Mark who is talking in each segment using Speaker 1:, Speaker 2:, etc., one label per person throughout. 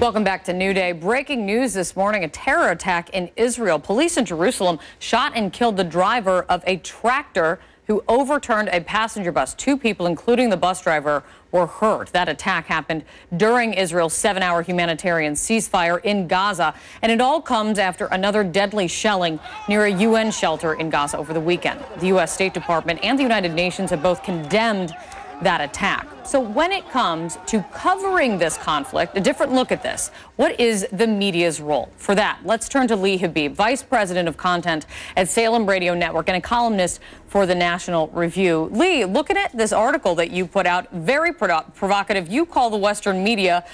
Speaker 1: Welcome back to New Day. Breaking news this morning, a terror attack in Israel. Police in Jerusalem shot and killed the driver of a tractor who overturned a passenger bus. 2 people, including the bus driver, were hurt. That attack happened during Israel's 7-hour humanitarian ceasefire in Gaza. And it all comes after another deadly shelling near a UN shelter in Gaza over the weekend. The U.S. State Department and the United Nations have both condemned that attack. So when it comes to covering this conflict, a different look at this. What is the media's role? For that, let's turn to Lee Habib, Vice President of Content at Salem Radio Network and a columnist for the National Review. Lee, looking at this article that you put out, very provocative. You call the Western media,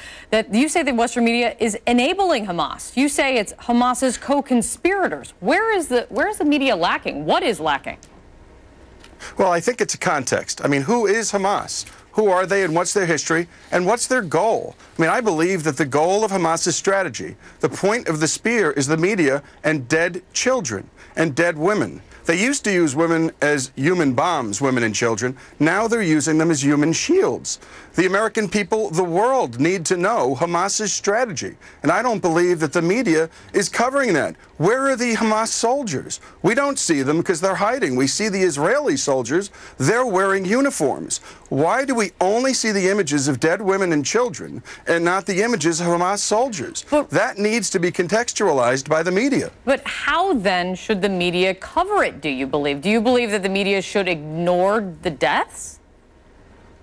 Speaker 1: you say the Western media is enabling Hamas. You say it's Hamas's co-conspirators. Where is the media lacking? What is lacking?
Speaker 2: Well, I think it's a context. I mean, who is Hamas? Who are they and what's their history and what's their goal? I mean, I believe that the goal of Hamas's strategy, the point of the spear, is the media and dead children and dead women. They used to use women as human bombs, women and children. Now they're using them as human shields. The American people, the world, need to know Hamas's strategy. And I don't believe that the media is covering that. Where are the Hamas soldiers? We don't see them because they're hiding. We see the Israeli soldiers. They're wearing uniforms. Why do we only see the images of dead women and children and not the images of Hamas soldiers? That needs to be contextualized by the media.
Speaker 1: But how then should the media cover it, do you believe? Do you believe that the media should ignore the deaths?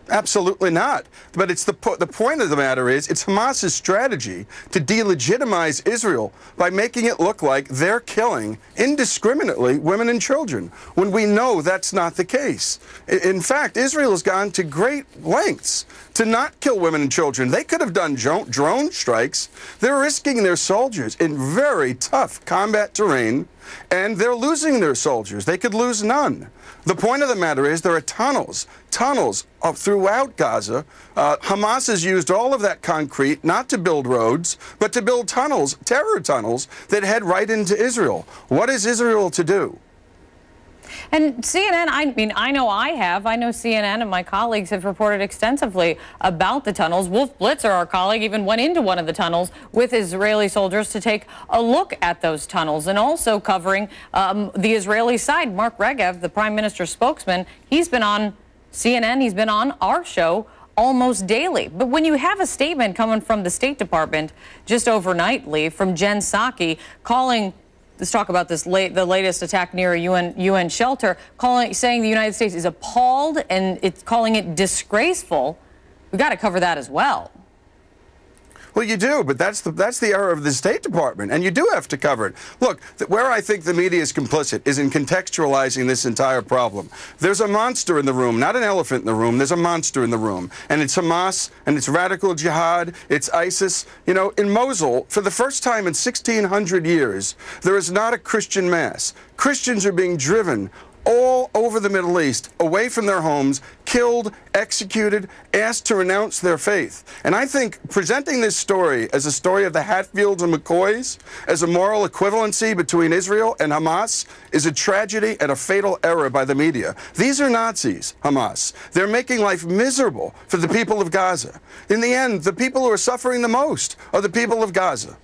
Speaker 2: Absolutely not. But it's the point of the matter is it's Hamas's strategy to delegitimize Israel by making it look like they're killing indiscriminately women and children, when we know that's not the case. In fact, Israel has gone to great lengths to not kill women and children. They could have done drone strikes. They're risking their soldiers in very tough combat terrain, and they're losing their soldiers. They could lose none. The point of the matter is there are tunnels throughout Gaza. Hamas has used all of that concrete not to build roads, but to build tunnels, terror tunnels, that head right into Israel. What is Israel to do?
Speaker 1: And CNN, I know CNN and my colleagues have reported extensively about the tunnels. Wolf Blitzer, our colleague, even went into one of the tunnels with Israeli soldiers to take a look at those tunnels, and also covering the Israeli side. Mark Regev, the Prime Minister's spokesman, he's been on CNN, he's been on our show almost daily. But when you have a statement coming from the State Department just overnight, Lee, from Jen Psaki, let's talk about the latest attack near a UN shelter, saying the United States is appalled and it's calling it disgraceful. We've got to cover that as well.
Speaker 2: Well, you do, but that's the error of the State Department, and you do have to cover it. Look, where I think the media is complicit is in contextualizing this entire problem. There's a monster in the room, not an elephant in the room. There's a monster in the room, and it's Hamas, and it's radical jihad, it's ISIS. You know, in Mosul, for the first time in 1,600 years, there is not a Christian mass. Christians are being driven all over the Middle East, away from their homes, killed, executed, asked to renounce their faith. And I think presenting this story as a story of the Hatfields and McCoys, as a moral equivalency between Israel and Hamas, is a tragedy and a fatal error by the media. These are Nazis, Hamas. They're making life miserable for the people of Gaza. In the end, the people who are suffering the most are the people of Gaza.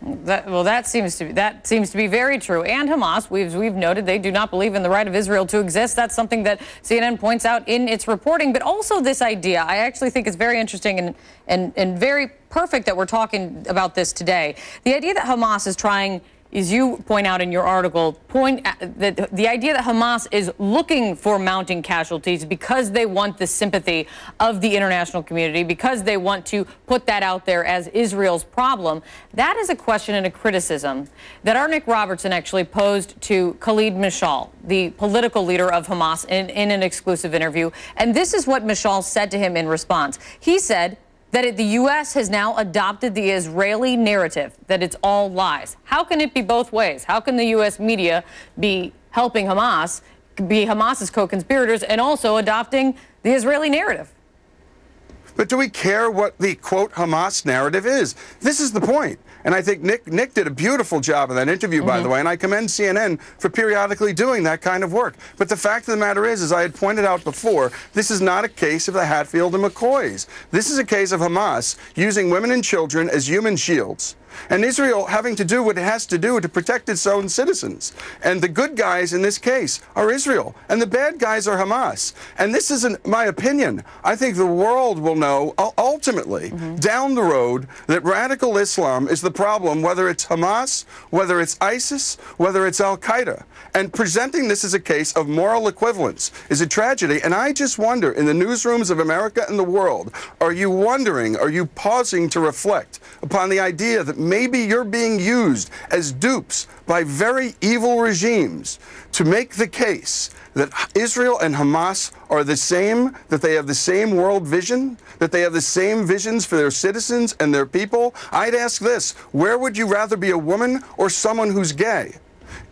Speaker 1: That seems to be very true. And Hamas, we've noted, they do not believe in the right of Israel to exist. That's something that CNN points out in its reporting. But also this idea, I actually think is very interesting and very perfect that we're talking about this today. The idea that Hamas is trying, as you point out in your article, the idea that Hamas is looking for mounting casualties because they want the sympathy of the international community, because they want to put that out there as Israel's problem. That is a question and a criticism that our Nick Robertson actually posed to Khalid Mashal, the political leader of Hamas, in an exclusive interview. And this is what Mashal said to him in response. He said that the U.S. has now adopted the Israeli narrative that it's all lies. How can it be both ways? How can the U.S. media be helping Hamas, be Hamas's co-conspirators, and also adopting the Israeli narrative?
Speaker 2: But do we care what the, quote, Hamas narrative is? This is the point. And I think Nick did a beautiful job in that interview, by the way, and I commend CNN for periodically doing that kind of work. But the fact of the matter is, as I had pointed out before, this is not a case of the Hatfield and McCoys. This is a case of Hamas using women and children as human shields, and Israel having to do what it has to do to protect its own citizens. And the good guys in this case are Israel, and the bad guys are Hamas. And this isn't my opinion. I think the world will know ultimately down the road that radical Islam is the problem, whether it's Hamas, whether it's ISIS, whether it's Al-Qaeda. And presenting this as a case of moral equivalence is a tragedy. And I just wonder, in the newsrooms of America and the world, are you wondering, are you pausing to reflect upon the idea that maybe you're being used as dupes by very evil regimes to make the case that Israel and Hamas are the same, that they have the same world vision, that they have the same visions for their citizens and their people? I'd ask this: where would you rather be, a woman or someone who's gay?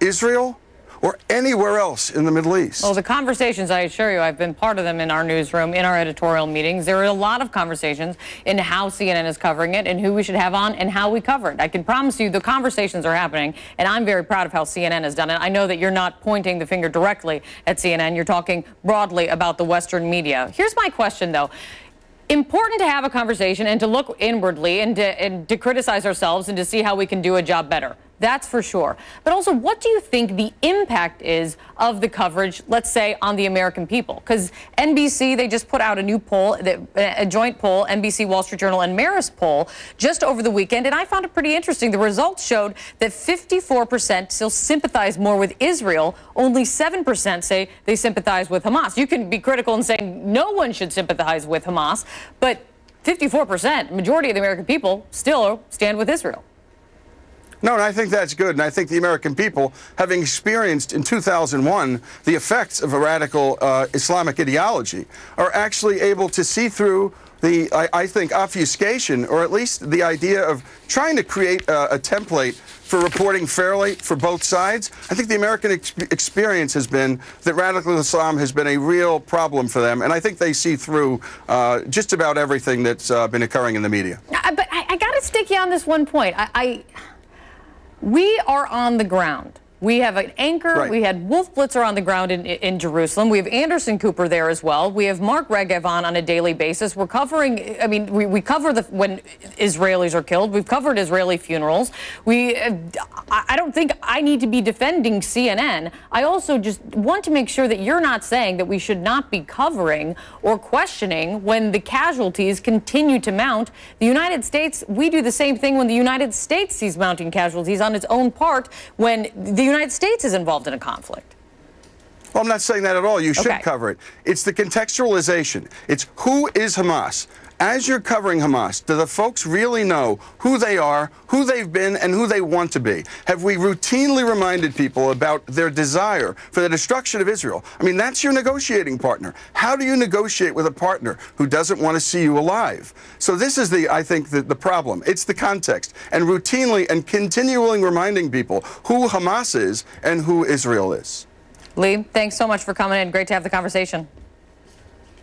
Speaker 2: Israel or anywhere else in the Middle East?
Speaker 1: Well, the conversations, I assure you, I've been part of them in our newsroom, in our editorial meetings. There are a lot of conversations in how CNN is covering it and who we should have on and how we cover it. I can promise you the conversations are happening, and I'm very proud of how CNN has done it. I know that you're not pointing the finger directly at CNN. You're talking broadly about the Western media. Here's my question, though. Important to have a conversation and to look inwardly and to criticize ourselves and to see how we can do a job better. That's for sure. But also, what do you think the impact is of the coverage, let's say, on the American people? Because NBC, they just put out a new poll, a joint poll, NBC, Wall Street Journal, and Marist poll, just over the weekend, and I found it pretty interesting. The results showed that 54% still sympathize more with Israel. Only 7% say they sympathize with Hamas. You can be critical and say no one should sympathize with Hamas, but 54%, majority of the American people, still stand with Israel.
Speaker 2: No, and I think that's good. And I think the American people, having experienced in 2001 the effects of a radical Islamic ideology, are actually able to see through the, I think, obfuscation, or at least the idea of trying to create a template for reporting fairly for both sides. I think the American experience has been that radical Islam has been a real problem for them, and I think they see through just about everything that's been occurring in the media.
Speaker 1: But I got to stick you on this one point. We are on the ground. We have an anchor.
Speaker 2: Right.
Speaker 1: We had Wolf Blitzer on the ground in Jerusalem. We have Anderson Cooper there as well. We have Mark Regev on a daily basis. We're covering, I mean, we cover when Israelis are killed. We've covered Israeli funerals. I don't think I need to be defending CNN. I also just want to make sure that you're not saying that we should not be covering or questioning when the casualties continue to mount. The United States, we do the same thing when the United States sees mounting casualties on its own part when the United States is involved in a conflict.
Speaker 2: Well, I'm not saying that at all. You should
Speaker 1: Okay.
Speaker 2: cover it. It's the contextualization. It's who is Hamas. As you're covering Hamas, do the folks really know who they are, who they've been, and who they want to be? Have we routinely reminded people about their desire for the destruction of Israel? I mean, that's your negotiating partner. How do you negotiate with a partner who doesn't want to see you alive? So this is I think, the problem. It's the context, and routinely and continually reminding people who Hamas is and who Israel is.
Speaker 1: Lee, thanks so much for coming in. Great to have the conversation.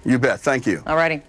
Speaker 2: You bet. Thank you.
Speaker 1: All righty.